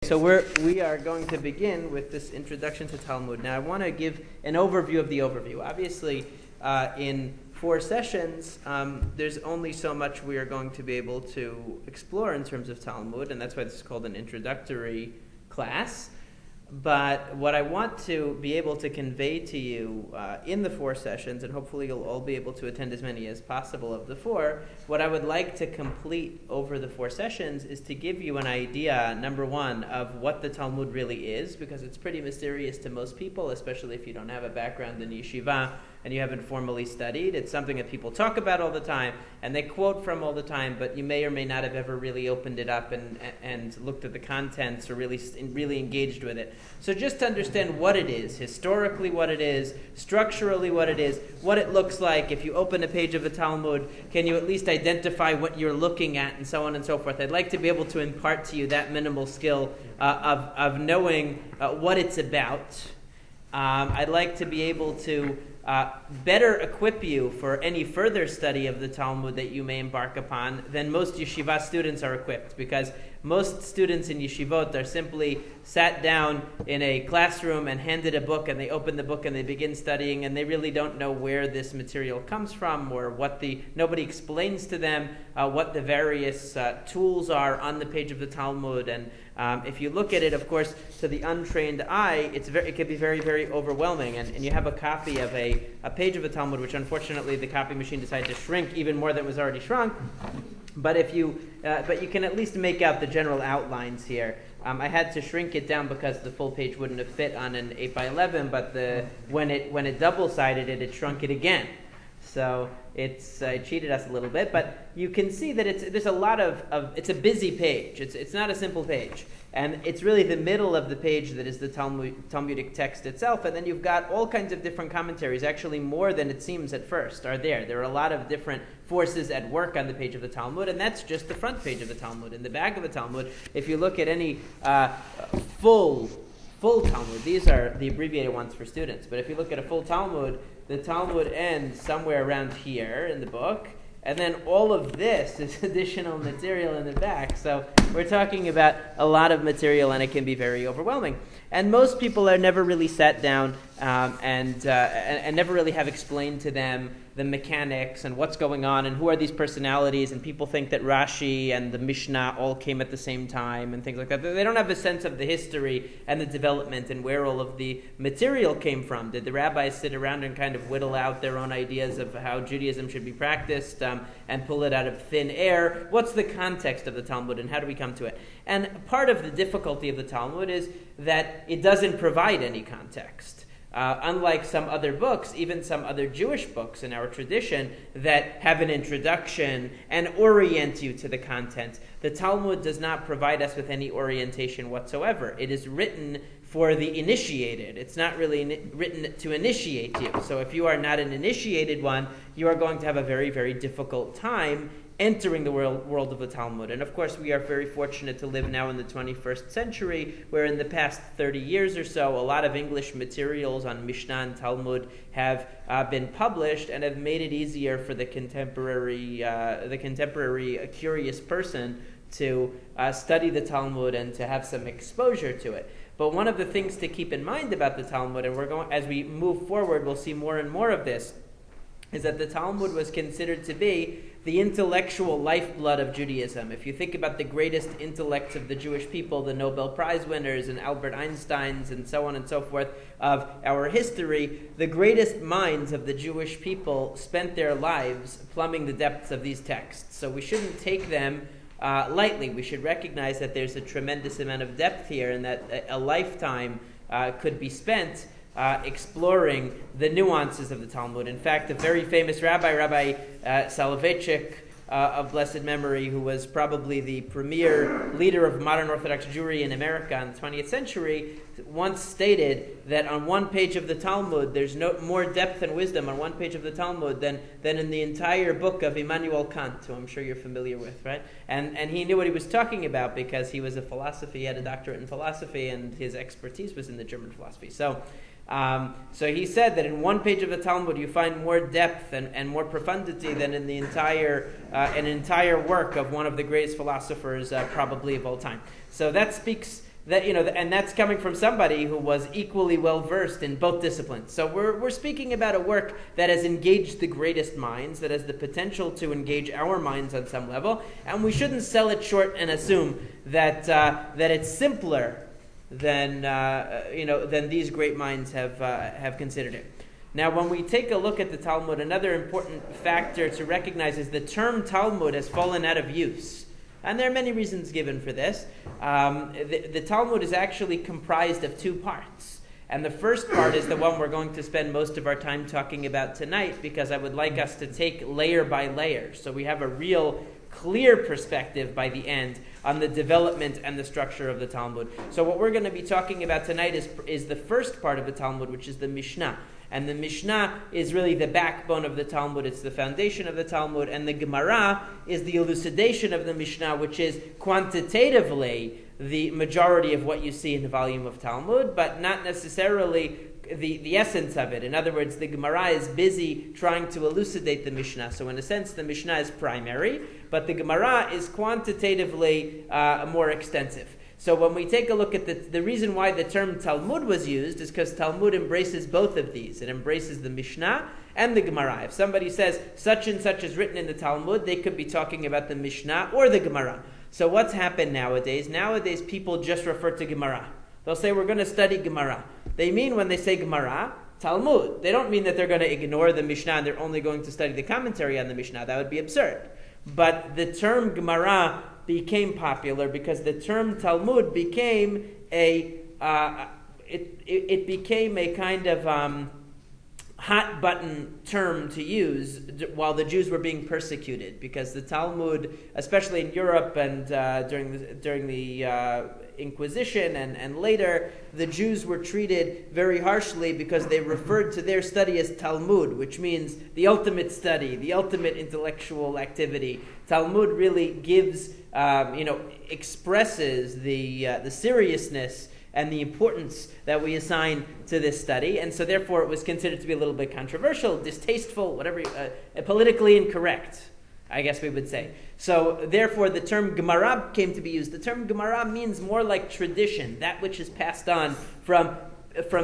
So we are going to begin with this introduction to Talmud. Now I want to give an overview of the overview. Obviously, in 4 sessions, there's only so much we are going to be able to explore in terms of Talmud, and that's why this is called an introductory class. But what I want to be able to convey to you in the 4 sessions, and hopefully you'll all be able to attend as many as possible of the 4, what I would like to complete over the 4 sessions is to give you an idea, number 1, of what the Talmud really is, because it's pretty mysterious to most people, especially if you don't have a background in yeshiva and you haven't formally studied. It's something that people talk about all the time and they quote from all the time, but you may or may not have ever really opened it up and looked at the contents or really engaged with it. So just to understand what it is, historically what it is, structurally what it is, what it looks like. If you open a page of the Talmud, can you at least identify what you're looking at, and so on and so forth. I'd like to be able to impart to you that minimal skill of knowing what it's about. I'd like to be able to better equip you for any further study of the Talmud that you may embark upon than most yeshiva students are equipped, because most students in yeshivot are simply sat down in a classroom and handed a book, and they open the book and they begin studying, and they really don't know where this material comes from, or nobody explains to them what the various tools are on the page of the Talmud. And if you look at it, of course, to the untrained eye, it can be very, very overwhelming. And you have a copy of a page of the Talmud, which unfortunately the copy machine decided to shrink even more than was already shrunk. But you can at least make out the general outlines here. I had to shrink it down because the full page wouldn't have fit on an 8x11, but when it double-sided it shrunk it again. So it cheated us a little bit, but you can see that there's a lot of it's a busy page. It's not a simple page, and it's really the middle of the page that is the Talmudic text itself, and then you've got all kinds of different commentaries, actually more than it seems at first are there. There are a lot of different forces at work on the page of the Talmud, and that's just the front page of the Talmud. In the back of the Talmud, if you look at any full Talmud, these are the abbreviated ones for students, but if you look at a full Talmud, the Talmud ends somewhere around here in the book, and then all of this is additional material in the back. So we're talking about a lot of material, and it can be very overwhelming. And most people are never really sat down and never really have explained to them the mechanics and what's going on and who are these personalities. And people think that Rashi and the Mishnah all came at the same time and things like that. They don't have a sense of the history and the development and where all of the material came from. Did the rabbis sit around and kind of whittle out their own ideas of how Judaism should be practiced and pull it out of thin air? What's the context of the Talmud and how do we come to it? And part of the difficulty of the Talmud is that it doesn't provide any context. Unlike some other books, even some other Jewish books in our tradition that have an introduction and orient you to the content, the Talmud does not provide us with any orientation whatsoever. It is written for the initiated. It's not really written to initiate you. So if you are not an initiated one, you are going to have a very, very difficult time entering the world of the Talmud. And of course, we are very fortunate to live now in the 21st century, where in the past 30 years or so, a lot of English materials on Mishnah and Talmud have been published and have made it easier for the contemporary curious person to study the Talmud and to have some exposure to it. But one of the things to keep in mind about the Talmud, and as we move forward, we'll see more and more of this, is that the Talmud was considered to be the intellectual lifeblood of Judaism. If you think about the greatest intellects of the Jewish people, the Nobel Prize winners and Albert Einsteins and so on and so forth of our history, the greatest minds of the Jewish people spent their lives plumbing the depths of these texts. So we shouldn't take them lightly. We should recognize that there's a tremendous amount of depth here, and that a lifetime could be spent exploring the nuances of the Talmud. In fact, a very famous Rabbi Soloveitchik of blessed memory, who was probably the premier leader of modern Orthodox Jewry in America in the 20th century, once stated that on one page of the Talmud, there's no more depth and wisdom on one page of the Talmud than in the entire book of Immanuel Kant, who I'm sure you're familiar with, right? And he knew what he was talking about because he was a philosophy, he had a doctorate in philosophy, and his expertise was in the German philosophy. So he said that in one page of the Talmud you find more depth and more profundity than in the entire work of one of the greatest philosophers probably of all time. So that speaks and that's coming from somebody who was equally well versed in both disciplines. So we're speaking about a work that has engaged the greatest minds, that has the potential to engage our minds on some level, and we shouldn't sell it short and assume that it's simpler than these great minds have considered it. Now, when we take a look at the Talmud, another important factor to recognize is the term Talmud has fallen out of use. And there are many reasons given for this. The Talmud is actually comprised of two parts. And the first part is the one we're going to spend most of our time talking about tonight, because I would like us to take layer by layer, so we have a real clear perspective by the end on the development and the structure of the Talmud. So what we're going to be talking about tonight is the first part of the Talmud, which is the Mishnah. And the Mishnah is really the backbone of the Talmud. It's the foundation of the Talmud. And the Gemara is the elucidation of the Mishnah, which is quantitatively the majority of what you see in the volume of Talmud, but not necessarily the essence of it. In other words, the Gemara is busy trying to elucidate the Mishnah. So in a sense, the Mishnah is primary, but the Gemara is quantitatively more extensive. So when we take a look at the reason why the term Talmud was used is because Talmud embraces both of these. It embraces the Mishnah and the Gemara. If somebody says such and such is written in the Talmud, they could be talking about the Mishnah or the Gemara. So what's happened nowadays? Nowadays people just refer to Gemara. They'll say we're going to study Gemara. They mean when they say Gemara, Talmud. They don't mean that they're going to ignore the Mishnah and they're only going to study the commentary on the Mishnah. That would be absurd. But the term Gemara became popular because the term Talmud became it became a kind of hot button term to use while the Jews were being persecuted, because the Talmud, especially in Europe and during the Inquisition and later, the Jews were treated very harshly because they referred to their study as Talmud, which means the ultimate study, the ultimate intellectual activity. Talmud really gives, expresses the seriousness and the importance that we assign to this study, and so therefore it was considered to be a little bit controversial, distasteful, whatever, politically incorrect, I guess we would say. So therefore the term Gemara came to be used. The term Gemara means more like tradition, that which is passed on from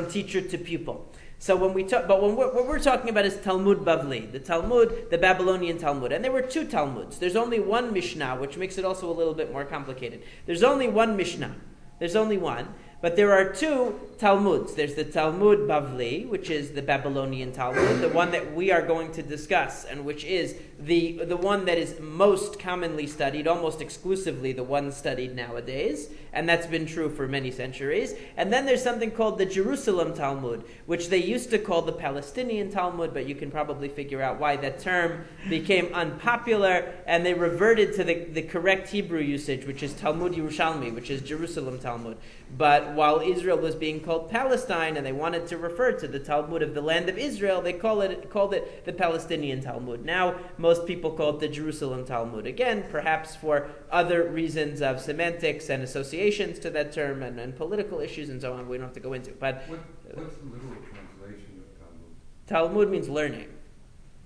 teacher to pupil. So when we talk, but what we're talking about is Talmud Bavli, the Talmud, the Babylonian Talmud. And there were two Talmuds. There's only one Mishnah, which makes it also a little bit more complicated. There's only one Mishnah. There's only one. But there are two Talmuds. There's the Talmud Bavli, which is the Babylonian Talmud, the one that we are going to discuss, and which is the one that is most commonly studied, almost exclusively the one studied nowadays, and that's been true for many centuries. And then there's something called the Jerusalem Talmud, which they used to call the Palestinian Talmud, but you can probably figure out why that term became unpopular, and they reverted to the correct Hebrew usage, which is Talmud Yerushalmi, which is Jerusalem Talmud. But while Israel was being called Palestine and they wanted to refer to the Talmud of the land of Israel, they called it the Palestinian Talmud. Now most people call it the Jerusalem Talmud. Again, perhaps for other reasons of semantics and associations to that term and political issues and so on, we don't have to go into. But what's the literal translation of Talmud? Talmud means learning.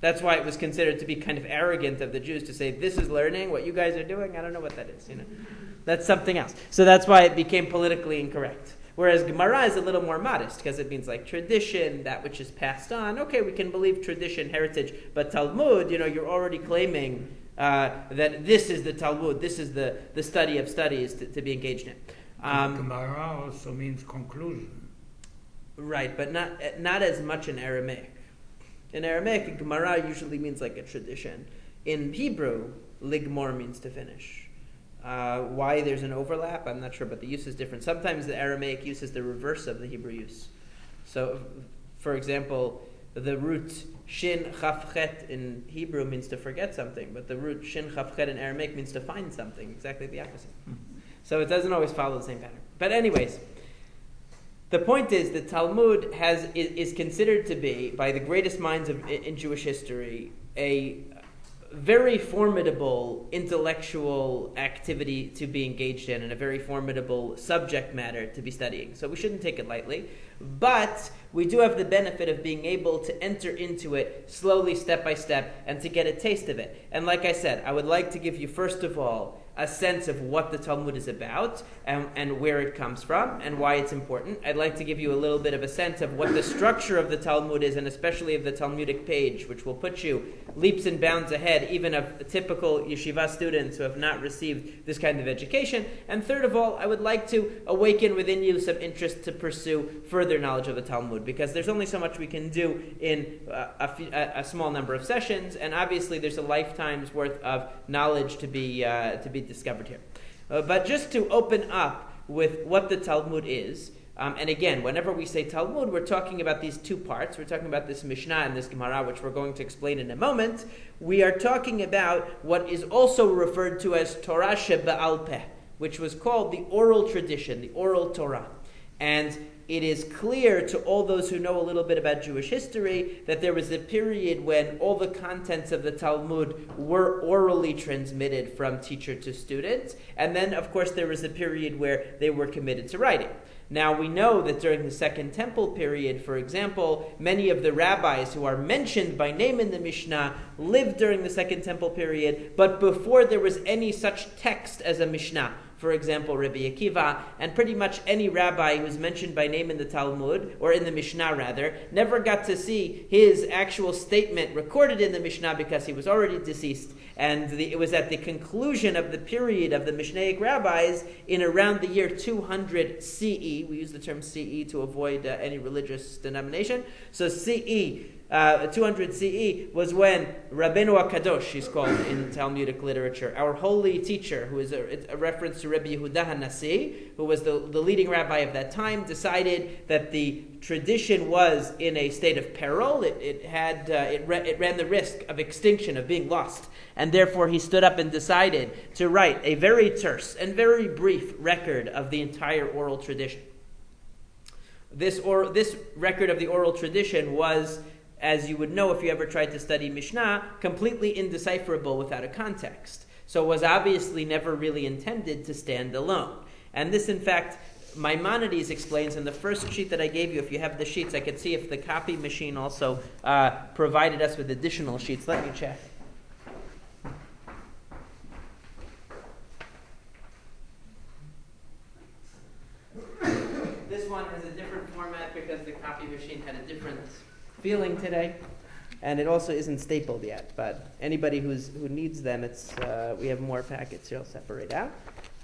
That's why it was considered to be kind of arrogant of the Jews to say, this is learning, what you guys are doing, I don't know what that is, That's something else. So that's why it became politically incorrect. Whereas Gemara is a little more modest, because it means like tradition, that which is passed on. Okay, we can believe tradition, heritage, but Talmud, you're already claiming that this is the Talmud, this is the study of studies to be engaged in. Gemara also means conclusion. Right, but not as much in Aramaic. In Aramaic, Gemara usually means like a tradition. In Hebrew, ligmor means to finish. Why there's an overlap, I'm not sure, but the use is different. Sometimes the Aramaic use is the reverse of the Hebrew use. So, for example, the root shin chaf chet in Hebrew means to forget something, but the root shin chaf chet in Aramaic means to find something, exactly the opposite. So it doesn't always follow the same pattern. But anyways, the point is that Talmud is considered to be, by the greatest minds in Jewish history, a very formidable intellectual activity to be engaged in and a very formidable subject matter to be studying. So we shouldn't take it lightly. But we do have the benefit of being able to enter into it slowly, step by step, and to get a taste of it. And like I said, I would like to give you, first of all, a sense of what the Talmud is about and where it comes from and why it's important. I'd like to give you a little bit of a sense of what the structure of the Talmud is, and especially of the Talmudic page, which will put you leaps and bounds ahead even of typical yeshiva students who have not received this kind of education. And third of all, I would like to awaken within you some interest to pursue further knowledge of the Talmud, because there's only so much we can do in a small number of sessions, and obviously there's a lifetime's worth of knowledge to be discovered here. But just to open up with what the Talmud is, and again, whenever we say Talmud, we're talking about these two parts. We're talking about this Mishnah and this Gemara, which we're going to explain in a moment. We are talking about what is also referred to as Torah shebe'al peh, which was called the oral tradition, the oral Torah. And it is clear to all those who know a little bit about Jewish history that there was a period when all the contents of the Talmud were orally transmitted from teacher to student. And then, of course, there was a period where they were committed to writing. Now, we know that during the Second Temple period, for example, many of the rabbis who are mentioned by name in the Mishnah lived during the Second Temple period, but before there was any such text as a Mishnah. For example, Rabbi Akiva, and pretty much any rabbi who's mentioned by name in the Talmud, or in the Mishnah rather, never got to see his actual statement recorded in the Mishnah because he was already deceased. And it was at the conclusion of the period of the Mishnaic rabbis in around the year 200 CE. We use the term CE to avoid any religious denomination. So CE, 200 CE was when Rabbeinu HaKadosh, he's called in Talmudic literature, our holy teacher, who is a reference to Rabbi Yehuda HaNasi, who was the leading rabbi of that time, decided that the tradition was in a state of peril. It ran the risk of extinction, of being lost. And therefore he stood up and decided to write a very terse and very brief record of the entire oral tradition. This record of the oral tradition was, as you would know if you ever tried to study Mishnah, completely indecipherable without a context. So it was obviously never really intended to stand alone. And this, in fact, Maimonides explains in the first sheet that I gave you. If you have the sheets, I could see if the copy machine also provided us with additional sheets. Let me check. This one has a different format because the copy machine had a different feeling today, and it also isn't stapled yet. But anybody who needs them, we have more packets here. I'll separate out.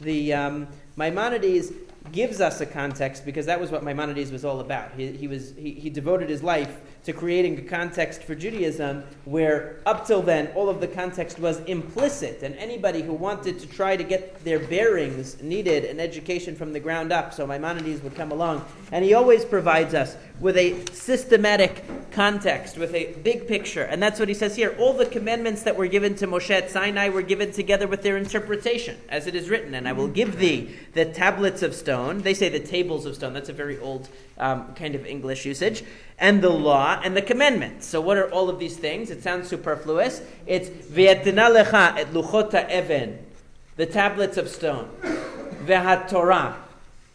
The Maimonides gives us a context because that was what Maimonides was all about. He devoted his life to creating a context for Judaism where up till then all of the context was implicit, and anybody who wanted to try to get their bearings needed an education from the ground up. So Maimonides would come along, and he always provides us with a systematic context, with a big picture. And that's what he says here. All the commandments that were given to Moshe at Sinai were given together with their interpretation, as it is written, and I will give thee the tablets of stone. They say the tables of stone. That's a very old kind of English usage. And the law and the commandments. So what are all of these things? It sounds superfluous. It's v'yatna lecha et luchot ha'even, the tablets of stone, v'hat Torah,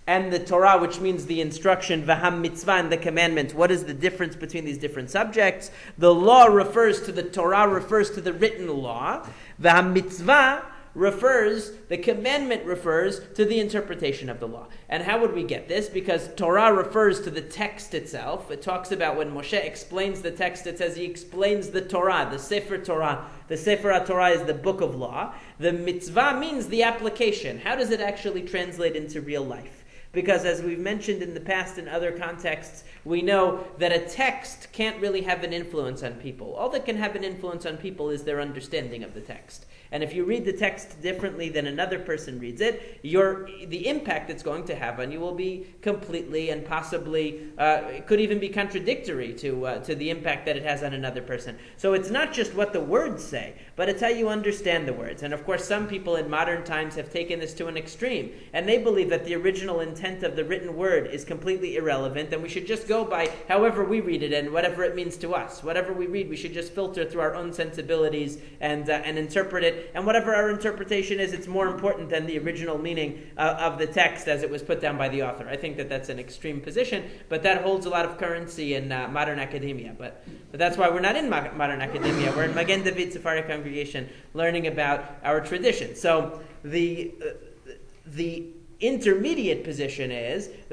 and the Torah, which means the instruction, v'ham mitzvah, and the commandment. What is the difference between these different subjects? The law refers to the Torah, refers to the written law. V'ham mitzvah the commandment refers to the interpretation of the law. And how would we get this? Because Torah refers to the text itself. It talks about when Moshe explains the text, it says he explains the Torah, the Sefer Torah. The Sefer HaTorah is the book of law. The mitzvah means the application. How does it actually translate into real life? Because as we've mentioned in the past in other contexts, we know that a text can't really have an influence on people. All that can have an influence on people is their understanding of the text. And if you read the text differently than another person reads it, the impact it's going to have on you will be completely and possibly, it could even be contradictory to the impact that it has on another person. So it's not just what the words say, but it's how you understand the words. And of course, some people in modern times have taken this to an extreme, and they believe that the original intent of the written word is completely irrelevant, and we should just go by however we read it and whatever it means to us. Whatever we read, we should just filter through our own sensibilities and interpret it. And whatever our interpretation is, it's more important than the original meaning of the text as it was put down by the author. I think that that's an extreme position, but that holds a lot of currency in modern academia. But that's why we're not in modern academia. We're in Magen David Sephardic Congregation learning about our tradition. So the intermediate position is